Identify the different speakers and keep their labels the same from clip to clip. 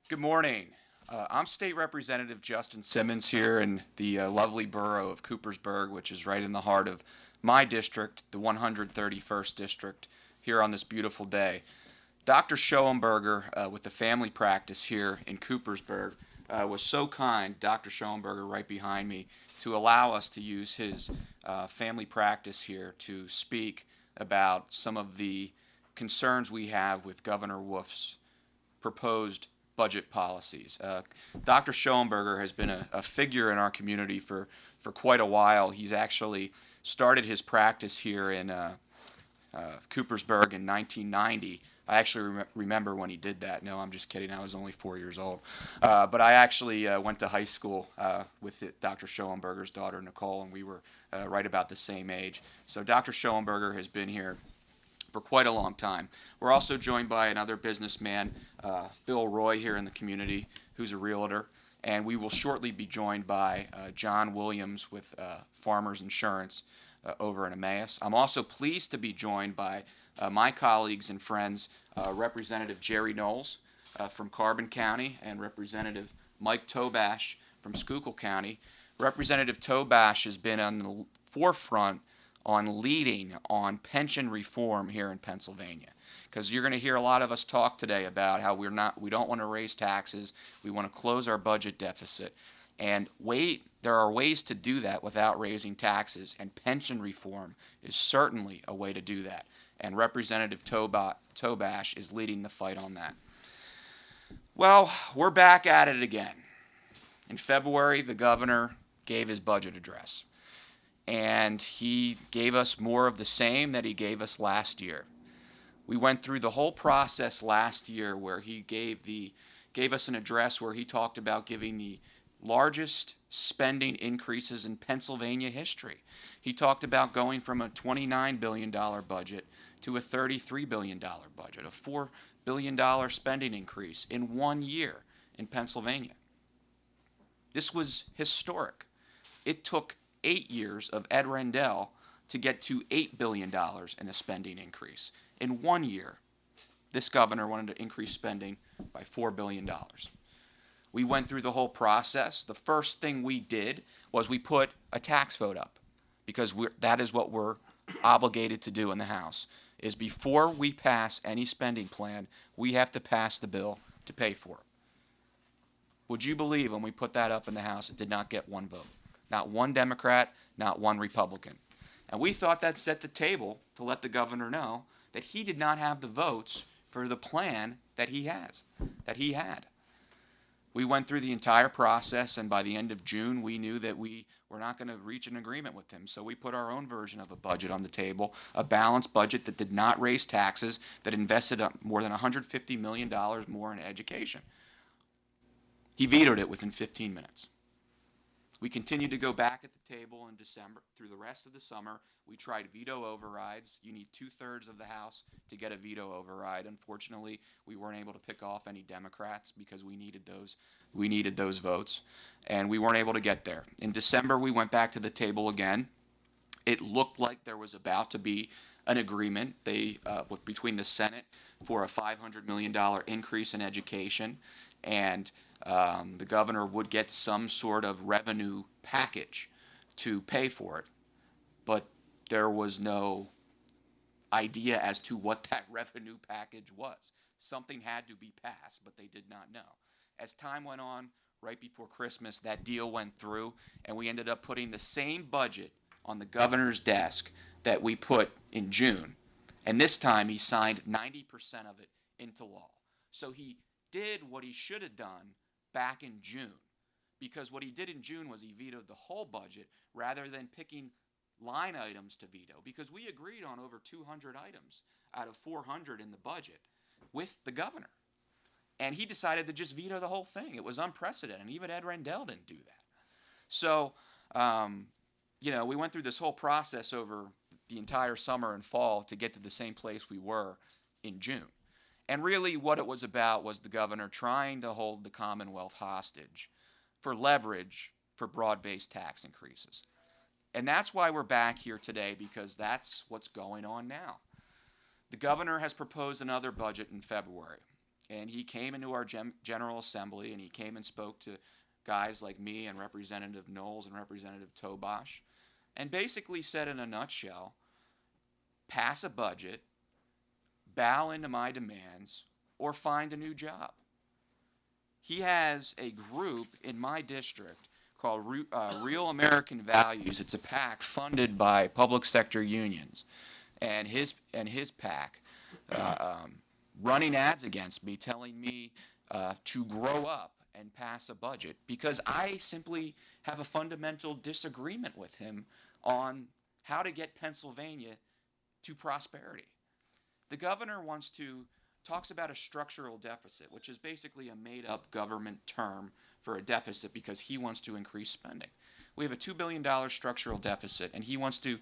Speaker 1: Good morning. I'm State Representative Justin Simmons here in the lovely borough of Coopersburg, which is right in the heart of my district, the 131st District, here on this beautiful day. Dr. Schoenberger, with the family practice here in Coopersburg, was so kind, Dr. Schoenberger right behind me, to allow us to use his family practice here to speak about some of the concerns we have with Governor Wolf's proposed budget policies. Dr. Schoenberger has been a figure in our community for quite a while. He's actually started his practice here in Coopersburg in 1990. I actually remember when he did that. No, I'm just kidding. I was only 4 years old. But I actually went to high school with Dr. Schoenberger's daughter, Nicole, and we were right about the same age. So Dr. Schoenberger has been here for quite a long time. We're also joined by another businessman, Bill Roy, here in the community, who's a realtor. And we will shortly be joined by John Williams with Farmers Insurance over in Emmaus. I'm also pleased to be joined by my colleagues and friends, Representative Jerry Knowles from Carbon County and Representative Mike Tobash from Schuylkill County. Representative Tobash has been on the forefront on leading on pension reform here in Pennsylvania, because you're going to hear a lot of us talk today about how we don't want to raise taxes, we want to close our budget deficit, and there are ways to do that without raising taxes, and pension reform is certainly a way to do that. And Representative Tobash is leading the fight on that. Well, we're back at it again. In February, the governor gave his budget address, and he gave us more of the same that he gave us last year. We went through the whole process last year where he gave us an address where he talked about giving the largest spending increases in Pennsylvania history. He talked about going from a $29 billion budget to a $33 billion budget, a $4 billion spending increase in 1 year in Pennsylvania. This was historic. It took 8 years of Ed Rendell to get to $8 billion in a spending increase. In 1 year, this governor wanted to increase spending by $4 billion. We went through the whole process. The first thing we did was we put a tax vote up, because that is what we're obligated to do in the House, is before we pass any spending plan, we have to pass the bill to pay for it. Would you believe when we put that up in the House, it did not get one vote? Not one Democrat, not one Republican. And we thought that set the table to let the governor know that he did not have the votes for the plan that he had. We went through the entire process, and by the end of June, we knew that we were not going to reach an agreement with him. So we put our own version of a budget on the table, a balanced budget that did not raise taxes, that invested more than $150 million more in education. He vetoed it within 15 minutes. We continued to go back at the table in December. Through the rest of the summer, we tried veto overrides. You need 2/3 of the House to get a veto override. Unfortunately, we weren't able to pick off any Democrats because we needed those votes, and we weren't able to get there. In December, we went back to the table again. It looked like there was about to be an agreement between the Senate for a $500 million increase in education, and the governor would get some sort of revenue package to pay for it. But there was no idea as to what that revenue package was. Something had to be passed, but they did not know. As time went on, right before Christmas, that deal went through, and we ended up putting the same budget on the governor's desk that we put in June. And this time he signed 90% of it into law. So he did what he should have done back in June, because what he did in June was he vetoed the whole budget rather than picking line items to veto, because we agreed on over 200 items out of 400 in the budget with the governor. And he decided to just veto the whole thing. It was unprecedented. Even Ed Rendell didn't do that. So, we went through this whole process over the entire summer and fall to get to the same place we were in June. And really what it was about was the governor trying to hold the Commonwealth hostage for leverage for broad-based tax increases. And that's why we're back here today, because that's what's going on now. The governor has proposed another budget in February. And he came into our General Assembly, and he came and spoke to guys like me and Representative Knowles and Representative Tobash, and basically said in a nutshell, pass a budget, bow into my demands, or find a new job. He has a group in my district called Real American Values. It's a PAC funded by public sector unions, and his PAC running ads against me, telling me to grow up and pass a budget because I simply have a fundamental disagreement with him on how to get Pennsylvania to prosperity. The governor talks about a structural deficit, which is basically a made-up government term for a deficit because he wants to increase spending. We have a $2 billion structural deficit, and he wants to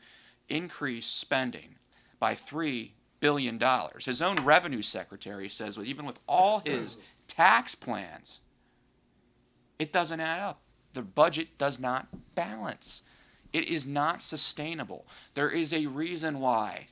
Speaker 1: increase spending by $3 billion. His own revenue secretary says, well, even with all his tax plans, it doesn't add up. The budget does not balance. It is not sustainable. There is a reason why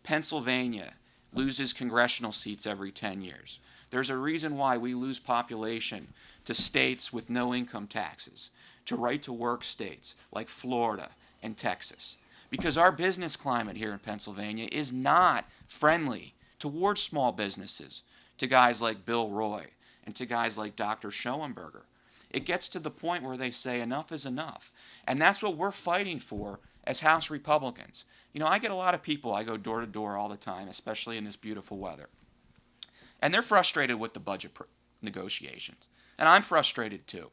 Speaker 1: Pennsylvania loses congressional seats every 10 years. There's a reason why we lose population to states with no income taxes, to right-to-work states like Florida and Texas. Because our business climate here in Pennsylvania is not friendly towards small businesses, to guys like Bill Roy and to guys like Dr. Schoenberger. It gets to the point where they say enough is enough. And that's what we're fighting for as House Republicans. You know, I get a lot of people, I go door to door all the time, especially in this beautiful weather. And they're frustrated with the budget negotiations. And I'm frustrated too.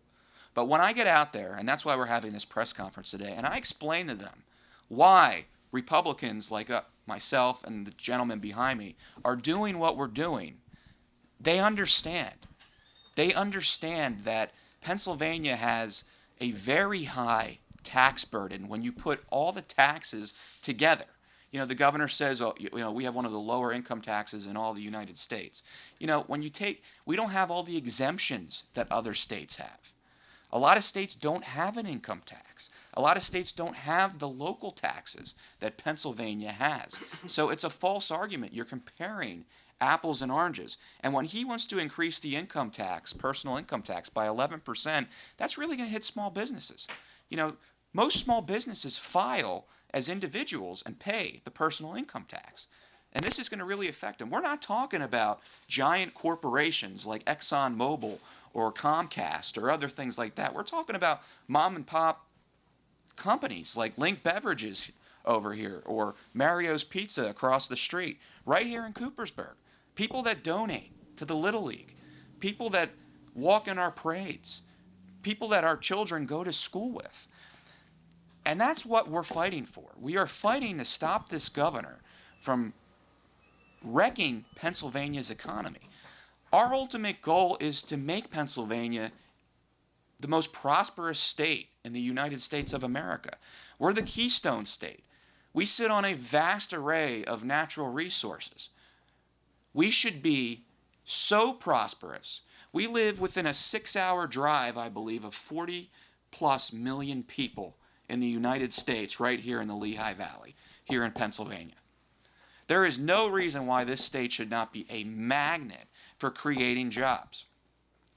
Speaker 1: But when I get out there, and that's why we're having this press conference today, and I explain to them why Republicans like myself and the gentleman behind me are doing what we're doing, they understand. They understand that Pennsylvania has a very high tax burden when you put all the taxes together. You know, the governor says, oh, you know, we have one of the lower income taxes in all the United States. You know, we don't have all the exemptions that other states have. A lot of states don't have an income tax. A lot of states don't have the local taxes that Pennsylvania has. So it's a false argument. You're comparing apples and oranges. And when he wants to increase the income tax, personal income tax, by 11%, that's really going to hit small businesses. You know, most small businesses file as individuals and pay the personal income tax. And this is going to really affect them. We're not talking about giant corporations like ExxonMobil or Comcast or other things like that. We're talking about mom and pop companies like Link Beverages over here or Mario's Pizza across the street, right here in Coopersburg. People that donate to the Little League, people that walk in our parades, people that our children go to school with. And that's what we're fighting for. We are fighting to stop this governor from wrecking Pennsylvania's economy. Our ultimate goal is to make Pennsylvania the most prosperous state in the United States of America. We're the Keystone State. We sit on a vast array of natural resources. We should be so prosperous. We live within a 6-hour drive, I believe, of 40+ million people in the United States right here in the Lehigh Valley, here in Pennsylvania. There is no reason why this state should not be a magnet for creating jobs.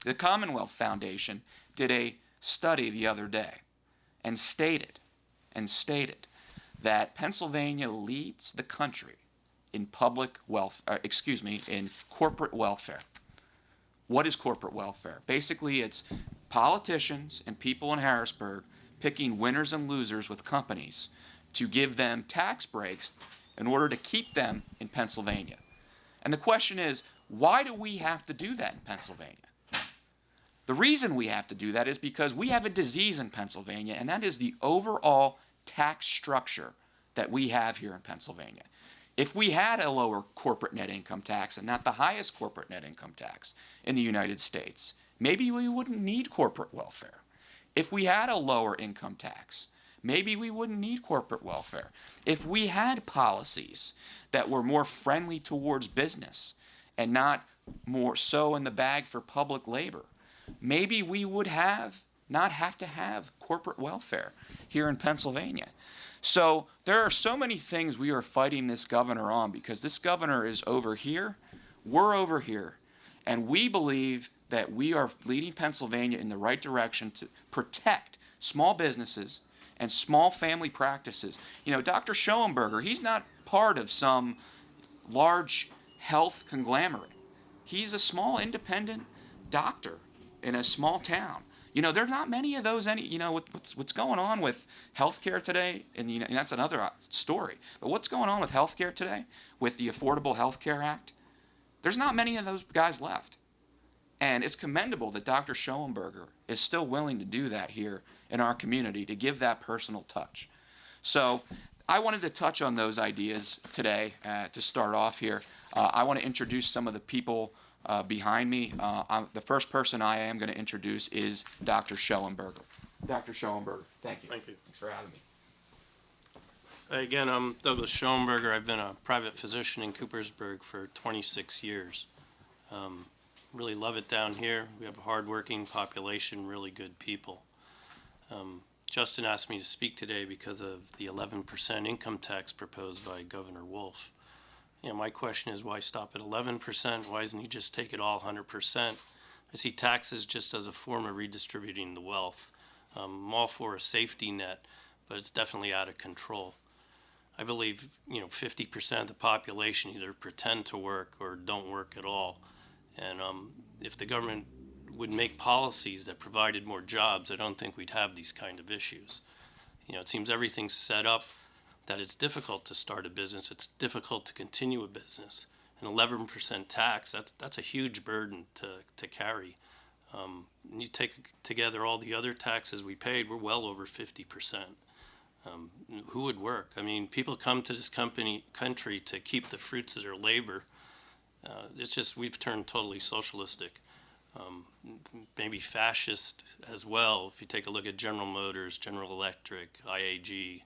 Speaker 1: The Commonwealth Foundation did a study the other day and stated that Pennsylvania leads the country in in corporate welfare. What is corporate welfare? Basically, it's politicians and people in Harrisburg picking winners and losers with companies to give them tax breaks in order to keep them in Pennsylvania. And the question is, why do we have to do that in Pennsylvania? The reason we have to do that is because we have a disease in Pennsylvania, and that is the overall tax structure that we have here in Pennsylvania. If we had a lower corporate net income tax and not the highest corporate net income tax in the United States, maybe we wouldn't need corporate welfare. If we had a lower income tax, maybe we wouldn't need corporate welfare. If we had policies that were more friendly towards business and not more so in the bag for public labor, maybe we would not have to have corporate welfare here in Pennsylvania. So there are so many things we are fighting this governor on because this governor is over here, we're over here, And we believe that we are leading Pennsylvania in the right direction to protect small businesses and small family practices. You know, Dr. Schoenberger, he's not part of some large health conglomerate. He's a small independent doctor in a small town. You know, there are not many of those. What's going on with healthcare today, and and that's another story. But what's going on with healthcare today, with the Affordable Health Care Act? There's not many of those guys left, and it's commendable that Dr. Schoenberger is still willing to do that here in our community, to give that personal touch. So I wanted to touch on those ideas today to start off here. I want to introduce some of the people behind me. The first person I am going to introduce is Dr. Schoenberger. Dr. Schoenberger, thank you.
Speaker 2: Thank you.
Speaker 1: Thanks for having me.
Speaker 2: Again, I'm Douglas Schoenberger. I've been a private physician in Coopersburg for 26 years. Really love it down here. We have a hardworking population, really good people. Justin asked me to speak today because of the 11% income tax proposed by Governor Wolf. You know, my question is, why stop at 11%? Why doesn't he just take it all 100%? I see taxes just as a form of redistributing the wealth. I'm all for a safety net, but it's definitely out of control. I believe, 50% of the population either pretend to work or don't work at all. And if the government would make policies that provided more jobs, I don't think we'd have these kind of issues. It seems everything's set up that it's difficult to start a business, it's difficult to continue a business. An 11% tax, that's a huge burden to carry. You take together all the other taxes we paid, we're well over 50%. Who would work? I mean, people come to this country to keep the fruits of their labor. It's just we've turned totally socialistic. Maybe fascist as well. If you take a look at General Motors, General Electric, IAG,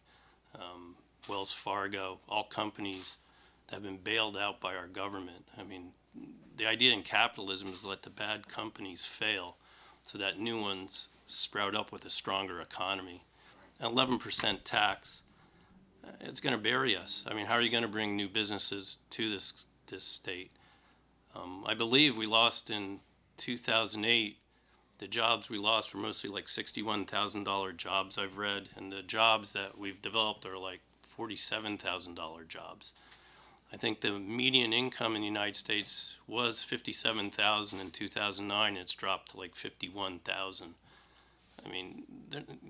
Speaker 2: Wells Fargo, all companies that have been bailed out by our government. I mean, the idea in capitalism is to let the bad companies fail so that new ones sprout up with a stronger economy. An 11% tax, it's going to bury us. I mean, how are you going to bring new businesses to this state? I believe we lost in 2008, the jobs we lost were mostly like $61,000 jobs I've read, and the jobs that we've developed are like $47,000 jobs. I think the median income in the United States was $57,000 in 2009. It's dropped to like $51,000. I mean,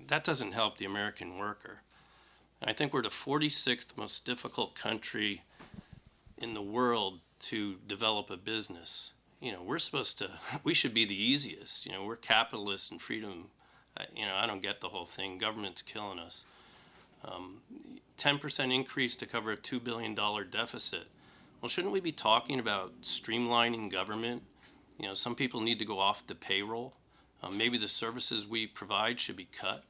Speaker 2: that doesn't help the American worker. And I think we're the 46th most difficult country in the world to develop a business. We should be the easiest. We're capitalists and freedom. I don't get the whole thing. Government's killing us. 10% increase to cover a $2 billion deficit. Well, shouldn't we be talking about streamlining government? Some people need to go off the payroll. Maybe the services we provide should be cut.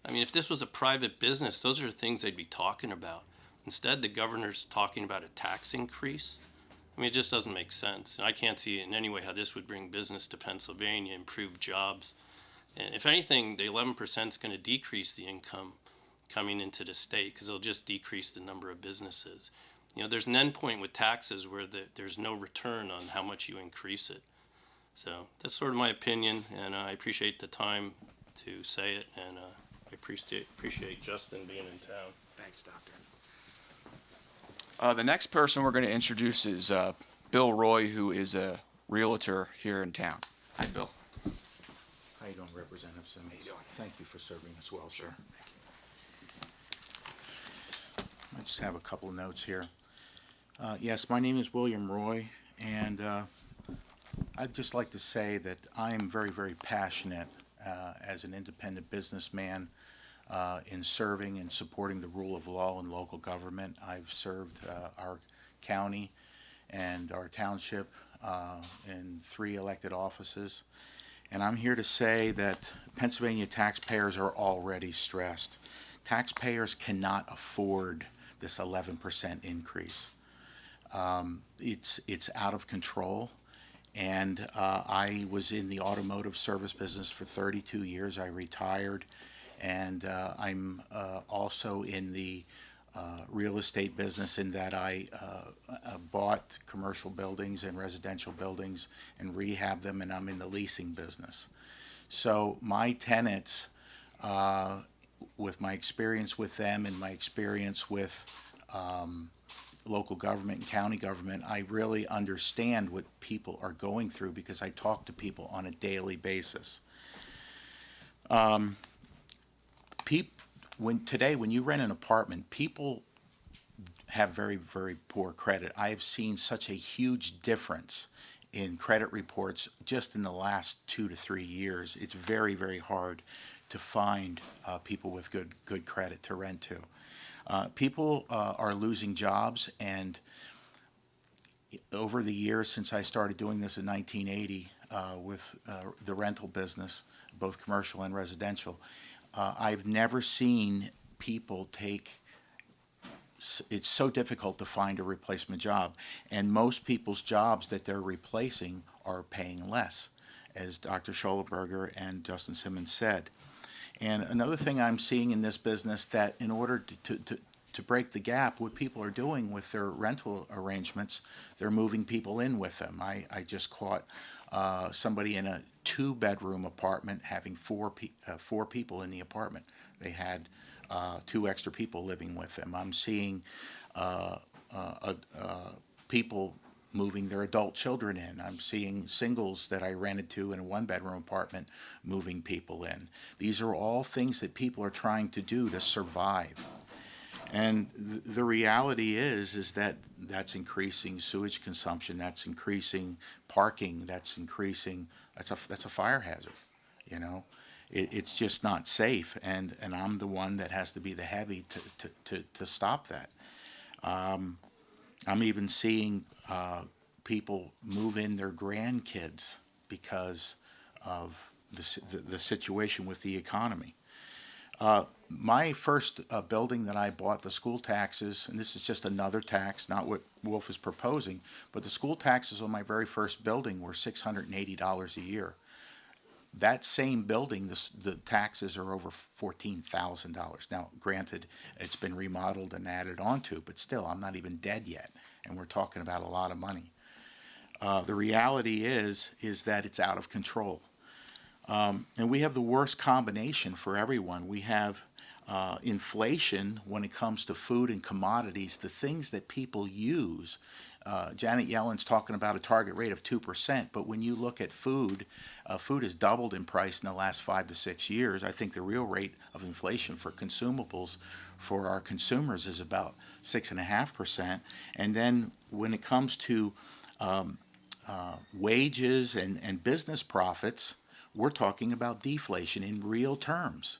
Speaker 2: I mean, if this was a private business, those are the things they'd be talking about. Instead, the governor's talking about a tax increase. I mean, it just doesn't make sense. And I can't see in any way how this would bring business to Pennsylvania, improve jobs. And if anything, the 11% is going to decrease the income coming into the state because it'll just decrease the number of businesses. There's an end point with taxes where there's no return on how much you increase it. So that's sort of my opinion, and I appreciate the time to say it, and I appreciate Justin being in town.
Speaker 1: Thanks, Doctor. The next person we're going to introduce is Bill Roy, who is a realtor here in town. Hi, Bill.
Speaker 3: How you doing, Representative Simmons?
Speaker 1: How you doing?
Speaker 3: Thank you for serving us well, sir.
Speaker 1: Thank you.
Speaker 3: I just have a couple of notes here. Yes, my name is William Roy, and I'd just like to say that I am very, very passionate as an independent businessman in serving and supporting the rule of law in local government. I've served our county and our township in 3 elected offices. And I'm here to say that Pennsylvania taxpayers are already stressed. Taxpayers cannot afford this 11% increase. It's out of control. And I was in the automotive service business for 32 years. I retired. And I'm also in the real estate business in that I bought commercial buildings and residential buildings and rehab them, and I'm in the leasing business. So my tenants, with my experience with them and my experience with local government and county government, I really understand what people are going through because I talk to people on a daily basis. When you rent an apartment, people have very, very poor credit. I have seen such a huge difference in credit reports just in the last 2 to 3 years. It's very, very hard to find people with good credit to rent to. People are losing jobs, and over the years since I started doing this in 1980 with the rental business, both commercial and residential, I've never seen people it's so difficult to find a replacement job, and most people's jobs that they're replacing are paying less, as Dr. Schollenberger and Justin Simmons said. And another thing I'm seeing in this business, that in order to break the gap, what people are doing with their rental arrangements, they're moving people in with them. I just caught somebody in a 2-bedroom apartment having four people in the apartment. They had 2 extra people living with them. I'm seeing people moving their adult children in. I'm seeing singles that I rented to in a 1-bedroom apartment moving people in. These are all things that people are trying to do to survive. And the reality is that that's increasing sewage consumption, that's increasing parking, that's a fire hazard, you know. It's just not safe, and I'm the one that has to be the heavy to stop that. I'm even seeing people move in their grandkids because of the situation with the economy. My first building that I bought, the school taxes, and this is just another tax, not what Wolf is proposing, but the school taxes on my very first building were $680 a year. That same building, the taxes are over $14,000. Now, granted, it's been remodeled and added onto, but still, I'm not even dead yet, and we're talking about a lot of money. The reality is that it's out of control. And we have the worst combination for everyone. We have inflation when it comes to food and commodities, the things that people use. Janet Yellen's talking about a target rate of 2%, but when you look at food, food has doubled in price in the last 5 to 6 years. I think the real rate of inflation for consumables for our consumers is about 6.5%. And then when it comes to wages and business profits, we're talking about deflation in real terms.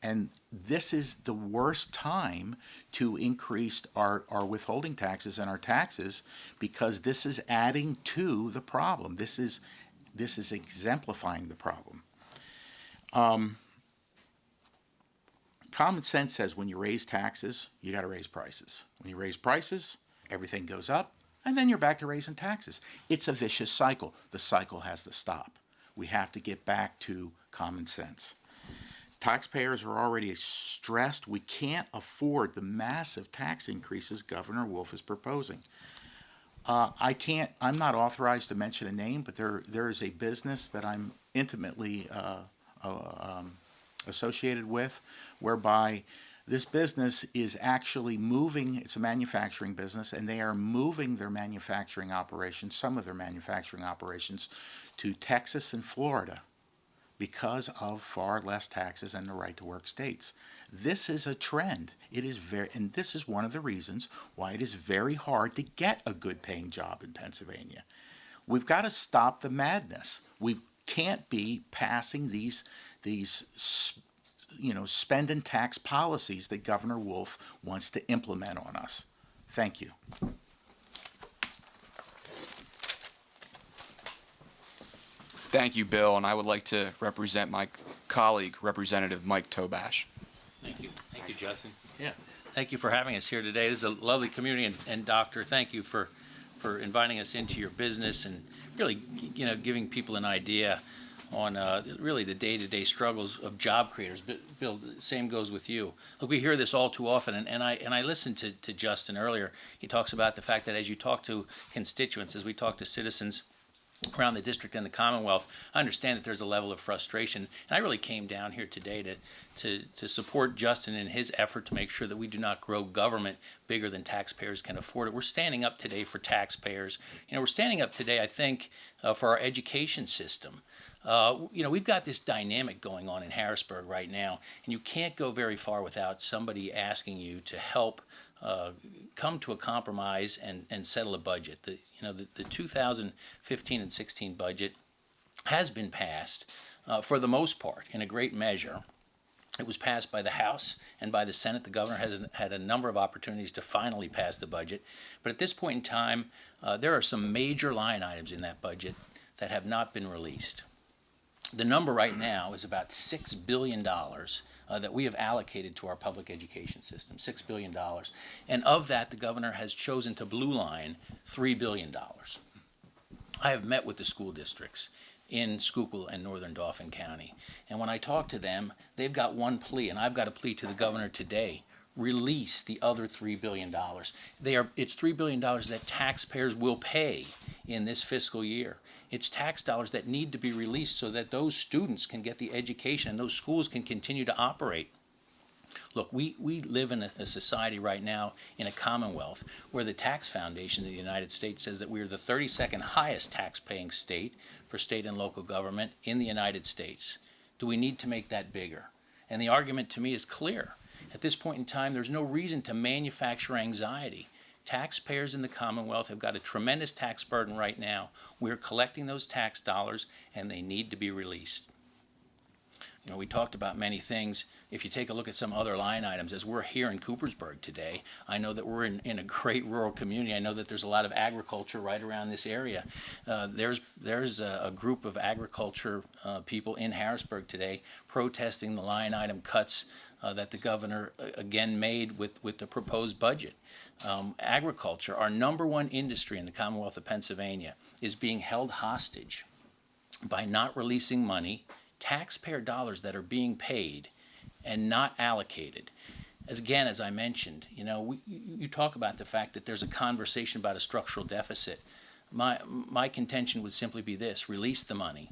Speaker 3: And this is the worst time to increase our withholding taxes and our taxes, because this is adding to the problem. This is exemplifying the problem. Common sense says when you raise taxes, you got to raise prices. When you raise prices, everything goes up, and then you're back to raising taxes. It's a vicious cycle. The cycle has to stop. We have to get back to common sense. Taxpayers are already stressed. We can't afford the massive tax increases Governor Wolf is proposing. I'm not authorized to mention a name, but there is a business that I'm intimately associated with, whereby this business is actually moving, it's a manufacturing business, and they are moving their manufacturing operations, some of their manufacturing operations, to Texas and Florida, because of far less taxes and the right to work states. This is a trend. And this is one of the reasons why it is very hard to get a good paying job in Pennsylvania. We've got to stop the madness. We can't be passing these spend and tax policies that Governor Wolf wants to implement on us. Thank you.
Speaker 1: Thank you, Bill, and I would like to represent my colleague, Representative Mike Tobash.
Speaker 4: Thank you. Thank you, Justin. Yeah. Thank you for having us here today. This is a lovely community, and Doctor, thank you for inviting us into your business and really, giving people an idea really the day-to-day struggles of job creators. But Bill, the same goes with you. Look, we hear this all too often, and I listened to Justin earlier. He talks about the fact that as you talk to constituents, as we talk to citizens around the district and the Commonwealth, I understand that there's a level of frustration, and I really came down here today to support Justin in his effort to make sure that we do not grow government bigger than taxpayers can afford it. We're standing up today for taxpayers. We're standing up today, I think, for our education system. We've got this dynamic going on in Harrisburg right now, and you can't go very far without somebody asking you to help come to a compromise and settle a budget. The 2015 and 16 budget has been passed for the most part in a great measure. It was passed by the House and by the Senate. The governor has had a number of opportunities to finally pass the budget. But at this point in time, there are some major line items in that budget that have not been released. The number right now is about $6 billion that we have allocated to our public education system, $6 billion. And of that, the governor has chosen to blue line $3 billion. I have met with the school districts in Schuylkill and Northern Dauphin County. And when I talk to them, they've got one plea, and I've got a plea to the governor today. Release the other $3 billion. It's $3 billion that taxpayers will pay in this fiscal year. It's tax dollars that need to be released so that those students can get the education and those schools can continue to operate. Look, we live in a society right now in a commonwealth where the Tax Foundation of the United States says that we are the 32nd highest tax-paying state for state and local government in the United States. Do we need to make that bigger? And the argument to me is clear. At this point in time, there's no reason to manufacture anxiety. Taxpayers in the Commonwealth have got a tremendous tax burden right now. We're collecting those tax dollars, and they need to be released. We talked about many things. If you take a look at some other line items, as we're here in Coopersburg today, I know that we're in a great rural community. I know that there's a lot of agriculture right around this area. There's a group of agriculture people in Harrisburg today protesting the line item cuts that the governor again made with the proposed budget. Agriculture, our number one industry in the Commonwealth of Pennsylvania, is being held hostage by not releasing money, taxpayer dollars that are being paid and not allocated. As I mentioned, you talk about the fact that there's a conversation about a structural deficit. My contention would simply be this: release the money.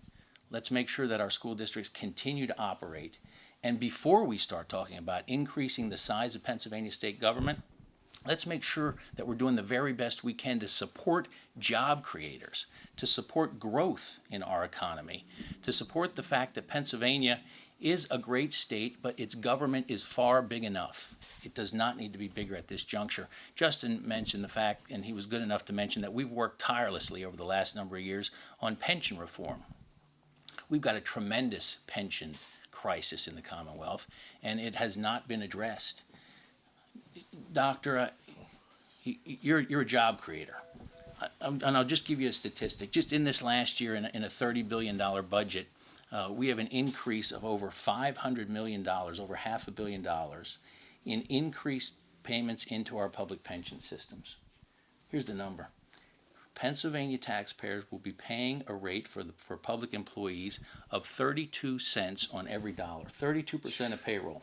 Speaker 4: Let's make sure that our school districts continue to operate. And before we start talking about increasing the size of Pennsylvania state government, let's make sure that we're doing the very best we can to support job creators, to support growth in our economy, to support the fact that Pennsylvania is a great state, but its government is far big enough. It does not need to be bigger at this juncture. Justin mentioned the fact, and he was good enough to mention, that we've worked tirelessly over the last number of years on pension reform. We've got a tremendous pension crisis in the Commonwealth, and it has not been addressed. Doctor, you're a job creator, and I'll just give you a statistic. Just in this last year, in a $30 billion budget, we have an increase of over $500 million, over $500 million, in increased payments into our public pension systems. Here's the number. Pennsylvania taxpayers will be paying a rate for public employees of 32 cents on every dollar, 32% of payroll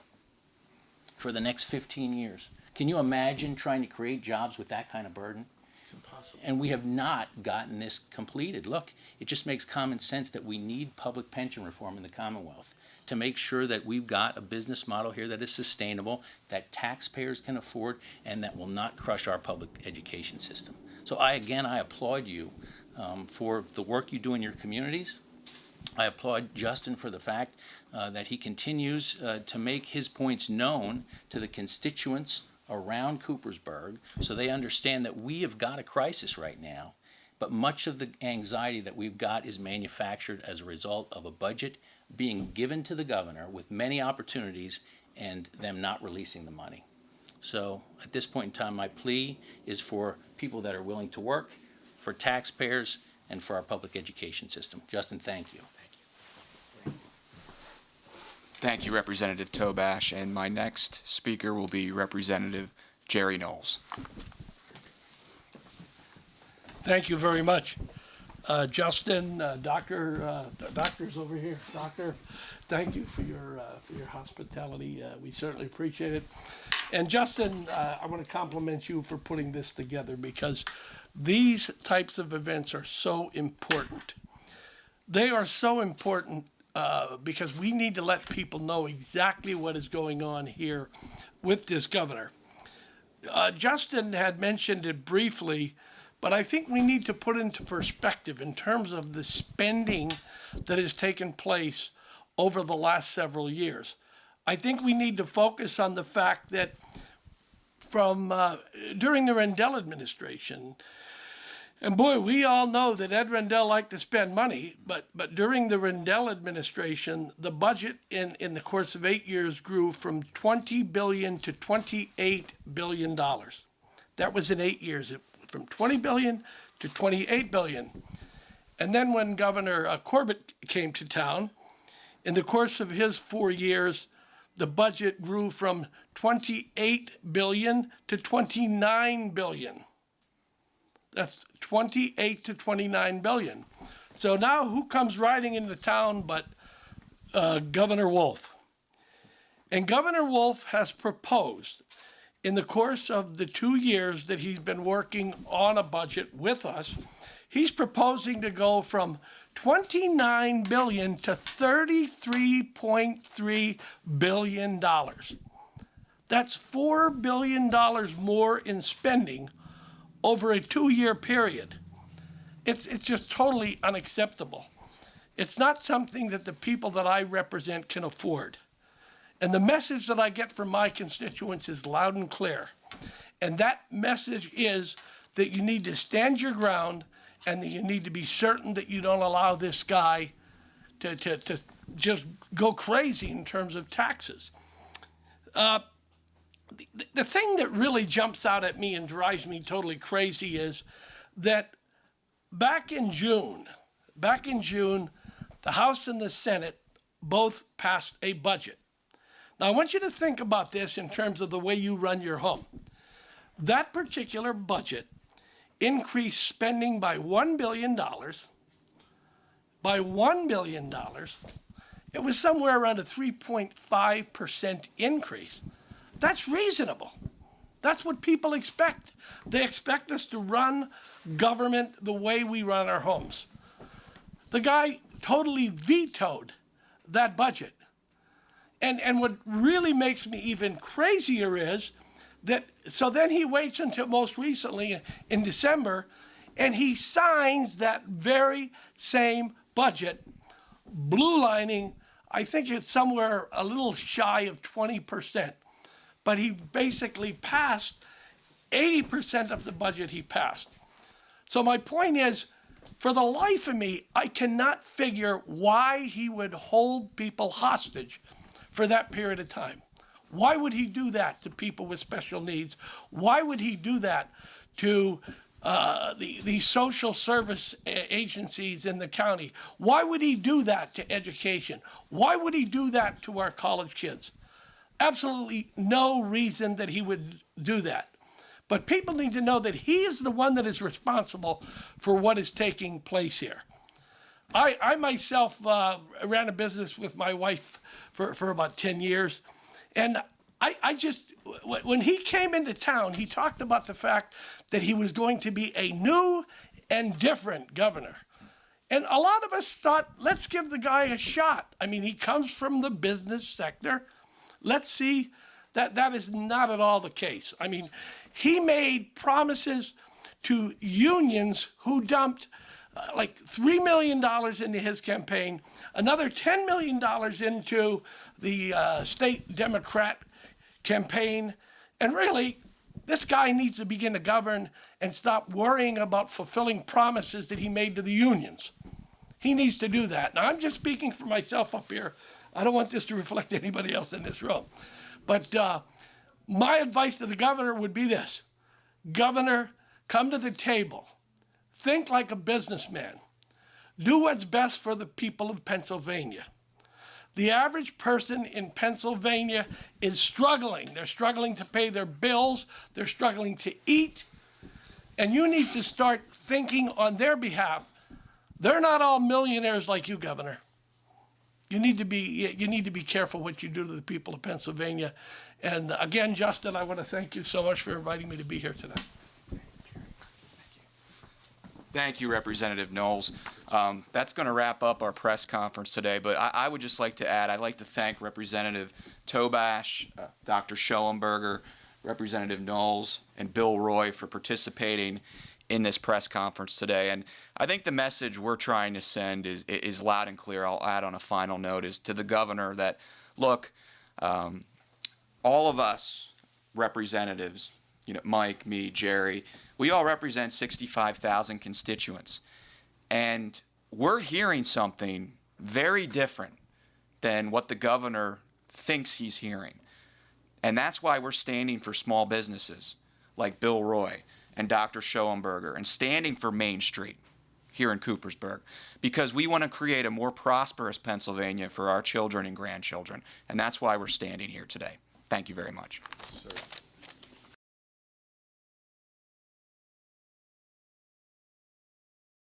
Speaker 4: for the next 15 years. Can you imagine trying to create jobs with that kind of burden?
Speaker 3: It's impossible.
Speaker 4: And we have not gotten this completed. Look, it just makes common sense that we need public pension reform in the Commonwealth to make sure that we've got a business model here that is sustainable, that taxpayers can afford, and that will not crush our public education system. So I applaud you for the work you do in your communities. I applaud Justin for the fact that he continues to make his points known to the constituents around Coopersburg so they understand that we have got a crisis right now, but much of the anxiety that we've got is manufactured as a result of a budget being given to the governor with many opportunities and them not releasing the money. So at this point in time, my plea is for people that are willing to work, for taxpayers, and for our public education system. Justin, thank you.
Speaker 1: Thank you, Representative Tobash. And my next speaker will be Representative Jerry Knowles.
Speaker 5: Thank you very much. Justin, the doctor's over here. Doctor, thank you for your hospitality. We certainly appreciate it. And Justin, I want to compliment you for putting this together because these types of events are so important. They are so important because we need to let people know exactly what is going on here with this governor. Justin had mentioned it briefly, but I think we need to put into perspective in terms of the spending that has taken place over the last several years. I think we need to focus on the fact that from during the Rendell administration, and boy, we all know that Ed Rendell liked to spend money, but during the Rendell administration, the budget in the course of 8 years grew from $20 billion to $28 billion. That was in 8 years, from $20 billion to $28 billion. And then when Governor Corbett came to town, in the course of his 4 years, the budget grew from $28 billion to $29 billion. That's 28 to 29 billion. So now who comes riding into town but Governor Wolf? And Governor Wolf has proposed in the course of the 2 years that he's been working on a budget with us, he's proposing to go from 29 billion to $33.3 billion. That's $4 billion more in spending over a 2-year period. It's just totally unacceptable. It's not something that the people that I represent can afford. And the message that I get from my constituents is loud and clear. And that message is that you need to stand your ground and that you need to be certain that you don't allow this guy to just go crazy in terms of taxes. The thing that really jumps out at me and drives me totally crazy is that back in June, the House and the Senate both passed a budget. Now, I want you to think about this in terms of the way you run your home. That particular budget increased spending by $1 billion. By $1 billion. It was somewhere around a 3.5% increase. That's reasonable. That's what people expect. They expect us to run government the way we run our homes. The guy totally vetoed that budget. And what really makes me even crazier is that, so then he waits until most recently in December, and he signs that very same budget, blue lining, I think it's somewhere a little shy of 20%. But he basically passed 80% of the budget he passed. So my point is, for the life of me, I cannot figure why he would hold people hostage for that period of time. Why would he do that to people with special needs? Why would he do that to the social service agencies in the county? Why would he do that to education? Why would he do that to our college kids? Absolutely no reason that he would do that. But people need to know that he is the one that is responsible for what is taking place here. I myself ran a business with my wife for about 10 years. And I just, when he came into town, he talked about the fact that he was going to be a new and different governor. And a lot of us thought, let's give the guy a shot. I mean, he comes from the business sector. Let's see that that is not at all the case. I mean, he made promises to unions who dumped like $3 million into his campaign, another $10 million into the state Democrat campaign. And really, this guy needs to begin to govern and stop worrying about fulfilling promises that he made to the unions. He needs to do that. Now, I'm just speaking for myself up here. I don't want this to reflect anybody else in this room. But my advice to the governor would be this. Governor, come to the table. Think like a businessman. Do what's best for the people of Pennsylvania. The average person in Pennsylvania is struggling. They're struggling to pay their bills. They're struggling to eat. And you need to start thinking on their behalf They're not all millionaires like you, Governor. You need to be careful what you do to the people of Pennsylvania. And again, Justin, I want to thank you so much for inviting me to be here tonight.
Speaker 1: Thank you, Representative Knowles. That's going to wrap up our press conference today, but I would just like to add, I'd like to thank Representative Tobash, Dr. Schoenberger, Representative Knowles, and Bill Roy for participating in this press conference today. And I think the message we're trying to send is loud and clear. I'll add on a final note is to the governor that, look, all of us representatives, Mike, me, Jerry, we all represent 65,000 constituents. And we're hearing something very different than what the governor thinks he's hearing. And that's why we're standing for small businesses like Bill Roy and Dr. Schoenberger and standing for Main Street here in Coopersburg, because we want to create a more prosperous Pennsylvania for our children and grandchildren. And that's why we're standing here today. Thank you very much.